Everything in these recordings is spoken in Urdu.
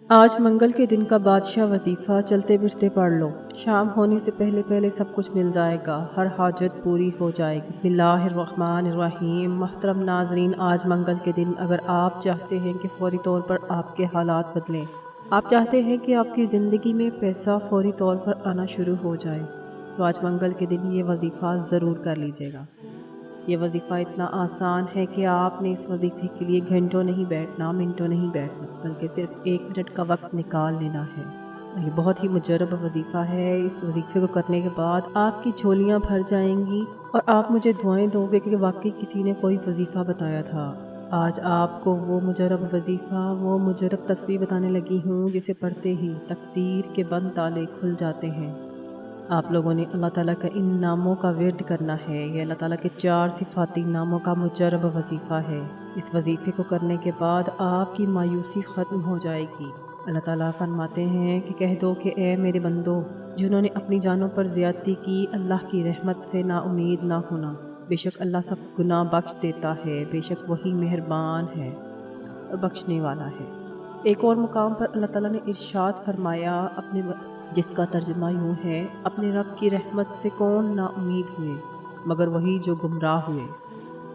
آج منگل کے دن کا بادشاہ وظیفہ چلتے پھرتے پڑھ لو۔ شام ہونے سے پہلے پہلے سب کچھ مل جائے گا، ہر حاجت پوری ہو جائے گی۔ بسم اللہ الرحمن الرحیم۔ محترم ناظرین، آج منگل کے دن اگر آپ چاہتے ہیں کہ فوری طور پر آپ کے حالات بدلیں، آپ چاہتے ہیں کہ آپ کی زندگی میں پیسہ فوری طور پر آنا شروع ہو جائے، تو آج منگل کے دن یہ وظیفہ ضرور کر لیجیے گا۔ یہ وظیفہ اتنا آسان ہے کہ آپ نے اس وظیفے کے لیے گھنٹوں نہیں بیٹھنا، منٹوں نہیں بیٹھنا، بلکہ صرف 1 منٹ کا وقت نکال لینا ہے۔ یہ بہت ہی مجرب وظیفہ ہے۔ اس وظیفے کو کرنے کے بعد آپ کی جھولیاں بھر جائیں گی اور آپ مجھے دعائیں دو گے کہ واقعی کسی نے کوئی وظیفہ بتایا تھا۔ آج آپ کو وہ مجرب وظیفہ، وہ مجرب تسبیح بتانے لگی ہوں جسے پڑھتے ہی تقدیر کے بند تالے کھل جاتے ہیں۔ آپ لوگوں نے اللہ تعالیٰ کا ان ناموں کا ورد کرنا ہے۔ یہ اللہ تعالیٰ کے 4 صفاتی ناموں کا مجرب وظیفہ ہے۔ اس وظیفے کو کرنے کے بعد آپ کی مایوسی ختم ہو جائے گی۔ اللہ تعالیٰ فرماتے ہیں کہ کہہ دو کہ اے میرے بندو، جنہوں نے اپنی جانوں پر زیادتی کی، اللہ کی رحمت سے نا امید نہ ہونا۔ بے شک اللہ سب گناہ بخش دیتا ہے، بے شک وہی مہربان ہے اور بخشنے والا ہے۔ ایک اور مقام پر اللہ تعالیٰ نے ارشاد فرمایا جس کا ترجمہ یوں ہے، اپنے رب کی رحمت سے کون نا امید ہوئے مگر وہی جو گمراہ ہوئے۔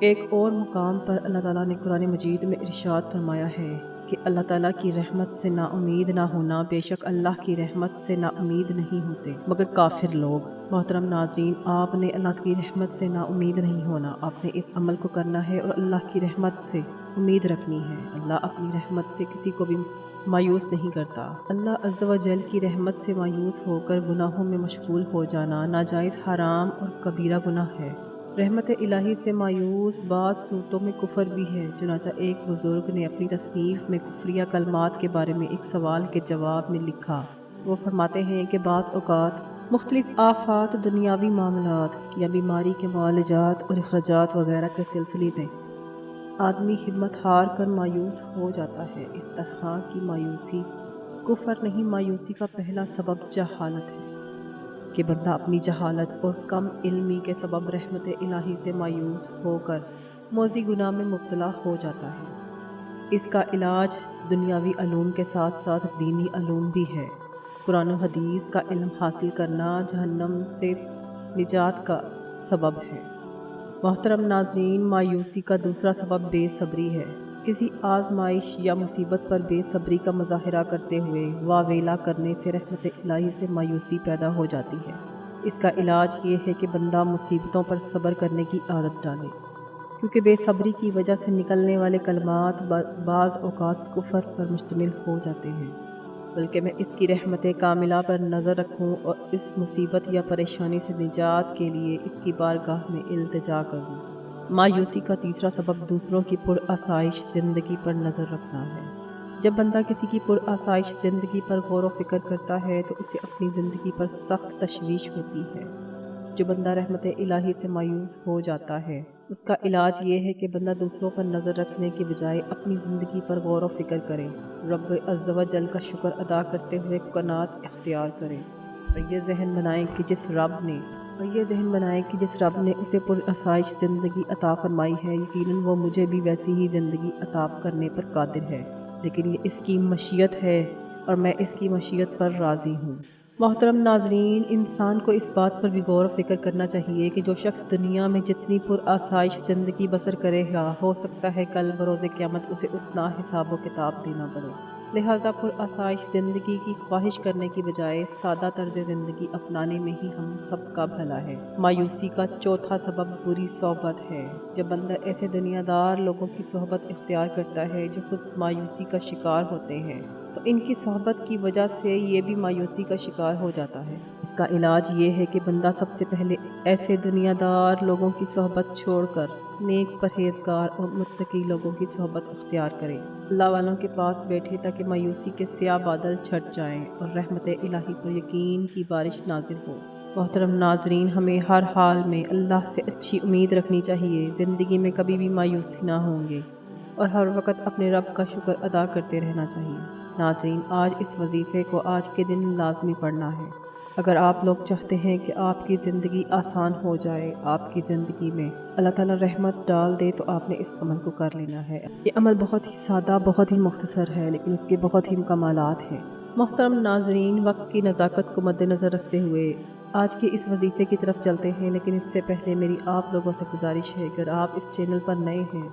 ایک اور مقام پر اللہ تعالیٰ نے قرآن مجید میں ارشاد فرمایا ہے کہ اللہ تعالیٰ کی رحمت سے نا امید نہ ہونا، بے شک اللہ کی رحمت سے نا امید نہیں ہوتے مگر کافر لوگ۔ محترم ناظرین، آپ نے اللہ کی رحمت سے نا امید نہیں ہونا، آپ نے اس عمل کو کرنا ہے اور اللہ کی رحمت سے امید رکھنی ہے۔ اللہ اپنی رحمت سے کسی کو بھی مایوس نہیں کرتا۔ اللہ عز و جل کی رحمت سے مایوس ہو کر گناہوں میں مشغول ہو جانا ناجائز، حرام اور کبیرہ گناہ ہے۔ رحمت الہی سے مایوس بعض صورتوں میں کفر بھی ہے۔ چنانچہ ایک بزرگ نے اپنی تصنیف میں کفریہ کلمات کے بارے میں ایک سوال کے جواب میں لکھا۔ وہ فرماتے ہیں کہ بعض اوقات مختلف آفات، دنیاوی معاملات یا بیماری کے معالجات اور اخراجات وغیرہ کے سلسلے میں آدمی ہمت ہار کر مایوس ہو جاتا ہے۔ اس طرح کی مایوسی کفر نہیں، مایوسی کا پہلا سبب جہالت ہے کہ بندہ اپنی جہالت اور کم علمی کے سبب رحمت الہی سے مایوس ہو کر موذی گناہ میں مبتلا ہو جاتا ہے۔ اس کا علاج دنیاوی علوم کے ساتھ ساتھ دینی علوم بھی ہے۔ قرآن و حدیث کا علم حاصل کرنا جہنم سے نجات کا سبب ہے۔ محترم ناظرین، مایوسی کا دوسرا سبب بے صبری ہے۔ کسی آزمائش یا مصیبت پر بے صبری کا مظاہرہ کرتے ہوئے واویلا کرنے سے رحمت الہی سے مایوسی پیدا ہو جاتی ہے۔ اس کا علاج یہ ہے کہ بندہ مصیبتوں پر صبر کرنے کی عادت ڈالے، کیونکہ بے صبری کی وجہ سے نکلنے والے کلمات بعض اوقات کفر پر مشتمل ہو جاتے ہیں۔ بلکہ میں اس کی رحمت کاملہ پر نظر رکھوں اور اس مصیبت یا پریشانی سے نجات کے لیے اس کی بارگاہ میں التجا کروں۔ مایوسی کا تیسرا سبب دوسروں کی پرآسائش زندگی پر نظر رکھنا ہے۔ جب بندہ کسی کی پرآسائش زندگی پر غور و فکر کرتا ہے تو اسے اپنی زندگی پر سخت تشویش ہوتی ہے۔ جو بندہ رحمت الہی سے مایوس ہو جاتا ہے، اس کا علاج یہ ہے کہ بندہ دوسروں پر نظر رکھنے کی بجائے اپنی زندگی پر غور و فکر کرے، رب عز و جل کا شکر ادا کرتے ہوئے قناعت اختیار کرے اور یہ ذہن بنائے کہ جس رب نے اسے پرآسائش زندگی عطا فرمائی ہے، یقیناً وہ مجھے بھی ویسی ہی زندگی عطا کرنے پر قادر ہے، لیکن یہ اس کی مشیت ہے اور میں اس کی مشیت پر راضی ہوں۔ محترم ناظرین، انسان کو اس بات پر بھی غور و فکر کرنا چاہیے کہ جو شخص دنیا میں جتنی پرآسائش زندگی بسر کرے گا، ہو سکتا ہے کل بروز قیامت اسے اتنا حساب و کتاب دینا پڑے۔ لہٰذا پرآسائش زندگی کی خواہش کرنے کی بجائے سادہ طرز زندگی اپنانے میں ہی ہم سب کا بھلا ہے۔ مایوسی کا چوتھا سبب بری صحبت ہے۔ جب بندہ ایسے دنیا دار لوگوں کی صحبت اختیار کرتا ہے جو خود مایوسی کا شکار ہوتے ہیں، تو ان کی صحبت کی وجہ سے یہ بھی مایوسی کا شکار ہو جاتا ہے۔ اس کا علاج یہ ہے کہ بندہ سب سے پہلے ایسے دنیا دار لوگوں کی صحبت چھوڑ کر نیک، پرہیزگار اور متقی لوگوں کی صحبت اختیار کرے۔ اللہ والوں کے پاس بیٹھے تاکہ مایوسی کے سیاہ بادل چھٹ جائیں اور رحمت الہی پر یقین کی بارش نازل ہو۔ محترم ناظرین، ہمیں ہر حال میں اللہ سے اچھی امید رکھنی چاہیے، زندگی میں کبھی بھی مایوسی نہ ہوں گے اور ہر وقت اپنے رب کا شکر ادا کرتے رہنا چاہیے۔ ناظرین، آج اس وظیفے کو آج کے دن لازمی پڑھنا ہے۔ اگر آپ لوگ چاہتے ہیں کہ آپ کی زندگی آسان ہو جائے، آپ کی زندگی میں اللہ تعالیٰ رحمت ڈال دے، تو آپ نے اس عمل کو کر لینا ہے۔ یہ عمل بہت ہی سادہ، بہت ہی مختصر ہے، لیکن اس کے بہت ہی کمالات ہیں۔ محترم ناظرین، وقت کی نزاکت کو مد نظر رکھتے ہوئے آج کے اس وظیفے کی طرف چلتے ہیں، لیکن اس سے پہلے میری آپ لوگوں سے گزارش ہے، اگر آپ اس چینل پر نئے ہیں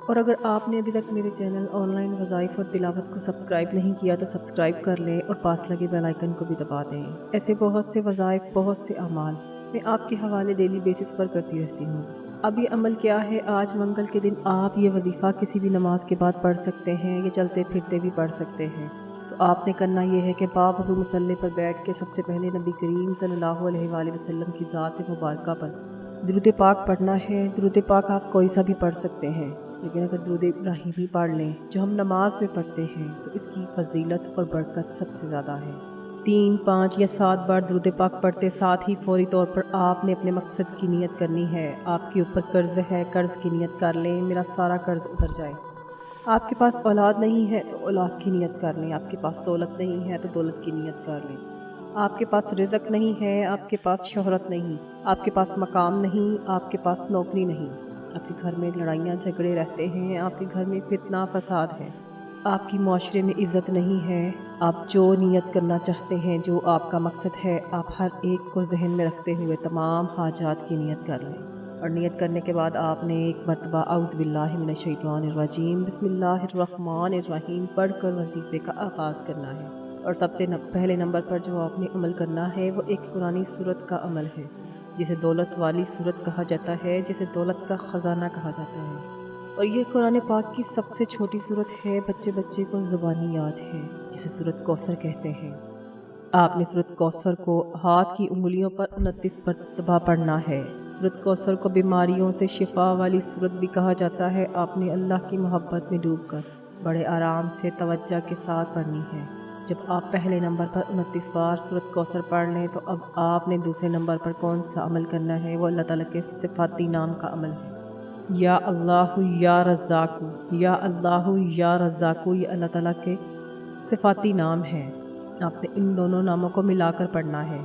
اور اگر آپ نے ابھی تک میرے چینل آن لائن وظائف اور تلاوت کو سبسکرائب نہیں کیا تو سبسکرائب کر لیں اور پاس لگے بیل آئیکن کو بھی دبا دیں۔ ایسے بہت سے وظائف، بہت سے اعمال میں آپ کے حوالے ڈیلی بیسس پر کرتی رہتی ہوں۔ اب یہ عمل کیا ہے؟ آج منگل کے دن آپ یہ وظیفہ کسی بھی نماز کے بعد پڑھ سکتے ہیں، یا چلتے پھرتے بھی پڑھ سکتے ہیں۔ تو آپ نے کرنا یہ ہے کہ باوضو مصلی پر بیٹھ کے سب سے پہلے نبی کریم صلی اللہ علیہ وآلہ وسلم کی ذات مبارکہ پر درود پاک پڑھنا ہے۔ درود پاک آپ کوئی سا بھی پڑھ سکتے ہیں، لیکن اگر درود ابراہیمی پڑھ لیں جو ہم نماز میں پڑھتے ہیں تو اس کی فضیلت اور برکت سب سے زیادہ ہے۔ 3، 5 یا 7 بار درود پاک پڑھتے ساتھ ہی فوری طور پر آپ نے اپنے مقصد کی نیت کرنی ہے۔ آپ کے اوپر قرض ہے، قرض کی نیت کر لیں، میرا سارا قرض اتر جائے۔ آپ کے پاس اولاد نہیں ہے تو اولاد کی نیت کر لیں۔ آپ کے پاس دولت نہیں ہے تو دولت کی نیت کر لیں۔ آپ کے پاس رزق نہیں ہے، آپ کے پاس شہرت نہیں، آپ کے پاس مقام نہیں، آپ کے پاس نوکری نہیں، آپ کے گھر میں لڑائیاں جھگڑے رہتے ہیں، آپ کے گھر میں فتنہ فساد ہے، آپ کی معاشرے میں عزت نہیں ہے، آپ جو نیت کرنا چاہتے ہیں، جو آپ کا مقصد ہے، آپ ہر ایک کو ذہن میں رکھتے ہوئے تمام حاجات کی نیت کر لیں۔ اور نیت کرنے کے بعد آپ نے ایک مرتبہ اعوذ باللہ من الشیطان الرجیم بسم اللہ الرحمن الرحیم پڑھ کر وظیفے کا آغاز کرنا ہے۔ اور سب سے پہلے نمبر پر جو آپ نے عمل کرنا ہے وہ ایک قرآنی سورت کا عمل ہے، جسے دولت والی سورت کہا جاتا ہے، جسے دولت کا خزانہ کہا جاتا ہے۔ اور یہ قرآن پاک کی سب سے چھوٹی سورت ہے، بچے بچے کو زبانی یاد ہے، جسے سورت کوثر کہتے ہیں۔ آپ نے سورت کوثر کو ہاتھ کی انگلیوں پر 29 مرتبہ پڑھنا ہے۔ سورت کوثر کو بیماریوں سے شفا والی سورت بھی کہا جاتا ہے۔ آپ نے اللہ کی محبت میں ڈوب کر بڑے آرام سے توجہ کے ساتھ پڑھنی ہے۔ جب آپ پہلے نمبر پر 29 بار سورت کوثر پڑھ لیں تو اب آپ نے دوسرے نمبر پر کون سا عمل کرنا ہے؟ وہ اللہ تعالیٰ کے صفاتی نام کا عمل ہے۔ یا اللہ یا رزاق، یا اللہ یا رزاق، یہ اللہ تعالیٰ کے صفاتی نام ہیں۔ آپ نے ان دونوں ناموں کو ملا کر پڑھنا ہے۔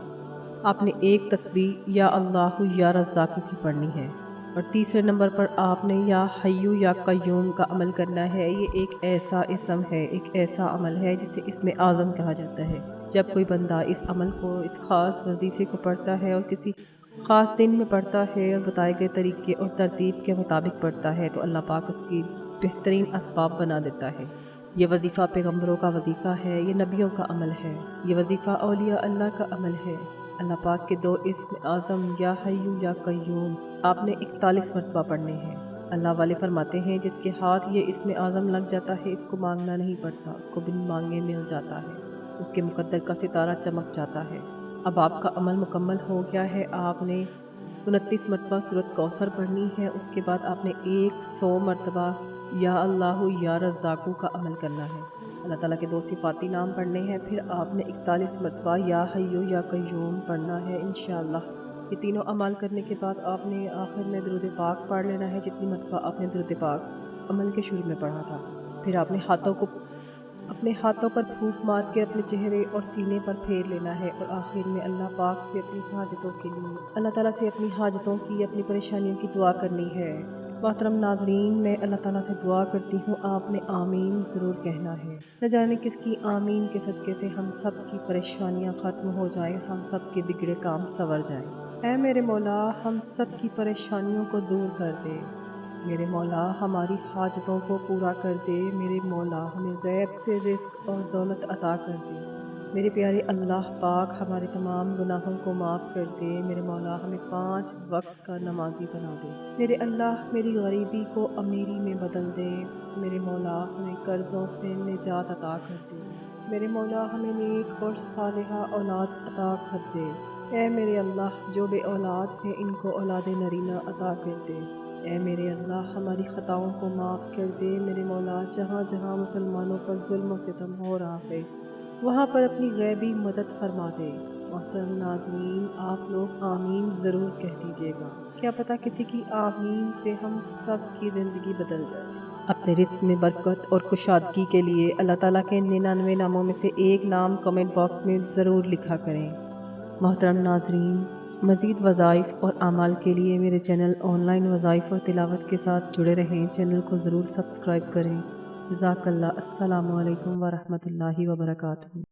آپ نے ایک تسبیح یا اللہ یا رزاق کی پڑھنی ہے، اور تیسرے نمبر پر آپ نے یا حیو یا قیوم کا عمل کرنا ہے۔ یہ ایک ایسا اسم ہے، ایک ایسا عمل ہے جسے اسم اعظم کہا جاتا ہے۔ جب کوئی بندہ اس عمل کو، اس خاص وظیفے کو پڑھتا ہے اور کسی خاص دن میں پڑھتا ہے اور بتائے گئے طریقے اور ترتیب کے مطابق پڑھتا ہے تو اللہ پاک اس کی بہترین اسباب بنا دیتا ہے۔ یہ وظیفہ پیغمبروں کا وظیفہ ہے، یہ نبیوں کا عمل ہے، یہ وظیفہ اولیاء اللہ کا عمل ہے۔ اللہ پاک کے 2 اسم اعظم یا حیو یا قیوم آپ نے 41 مرتبہ پڑھنے ہیں۔ اللہ والے فرماتے ہیں جس کے ہاتھ یہ اسم اعظم لگ جاتا ہے اس کو مانگنا نہیں پڑتا، اس کو بن مانگے مل جاتا ہے، اس کے مقدر کا ستارہ چمک جاتا ہے۔ اب آپ کا عمل مکمل ہو گیا ہے۔ آپ نے 29 مرتبہ سورت کوثر پڑھنی ہے، اس کے بعد آپ نے 100 مرتبہ یا اللہ یا رزاق کا عمل کرنا ہے۔ اللہ تعالیٰ کے 2 صفاتی نام پڑھنے ہیں، پھر آپ نے 41 مرتبہ یا حیو یا قیوم پڑھنا ہے انشاءاللہ۔ یہ تینوں عمل کرنے کے بعد آپ نے آخر میں درود پاک پڑھ لینا ہے، جتنی مرتبہ آپ نے درود پاک عمل کے شروع میں پڑھا تھا۔ پھر آپ نے اپنے ہاتھوں پر پھونک مار کے اپنے چہرے اور سینے پر پھیر لینا ہے، اور آخر میں اللہ پاک سے اپنی حاجتوں کے لیے، اللہ تعالیٰ سے اپنی حاجتوں کی، اپنی پریشانیوں کی دعا کرنی ہے۔ محترم ناظرین، میں اللہ تعالیٰ سے دعا کرتی ہوں آپ نے آمین ضرور کہنا ہے۔ نہ جانے کس کی آمین کے صدقے سے ہم سب کی پریشانیاں ختم ہو جائیں، ہم سب کے بگڑے کام سنور جائیں۔ اے میرے مولا، ہم سب کی پریشانیوں کو دور کر دے۔ میرے مولا، ہماری حاجتوں کو پورا کر دے۔ میرے مولا، ہمیں غیب سے رزق اور دولت عطا کر دے۔ میرے پیارے اللہ پاک، ہمارے تمام گناہوں کو معاف کر دے۔ میرے مولا، ہمیں 5 وقت کا نمازی بنا دے۔ میرے اللہ، میری غریبی کو امیری میں بدل دے۔ میرے مولا، ہمیں قرضوں سے نجات عطا کر دے۔ میرے مولا، ہمیں نیک اور صالحہ اولاد عطا کر دے۔ اے میرے اللہ، جو بے اولاد ہیں ان کو اولاد نرینہ عطا کر دے۔ اے میرے اللہ، ہماری خطاؤں کو معاف کر دے۔ میرے مولا، جہاں جہاں مسلمانوں پر ظلم و ستم ہو رہا ہے وہاں پر اپنی غیبی مدد فرما دے۔ محترم ناظرین، آپ لوگ آمین ضرور کہہ دیجیے گا، کیا پتہ کسی کی آمین سے ہم سب کی زندگی بدل جائے۔ اپنے رزق میں برکت اور کشادگی کے لیے اللہ تعالیٰ کے 99 ناموں میں سے ایک نام کمنٹ باکس میں ضرور لکھا کریں۔ محترم ناظرین، مزید وظائف اور اعمال کے لیے میرے چینل آن لائن وظائف اور تلاوت کے ساتھ جڑے رہیں۔ چینل کو ضرور سبسکرائب کریں۔ جزاک اللہ۔ السلام علیکم ورحمۃ اللہ وبرکاتہ۔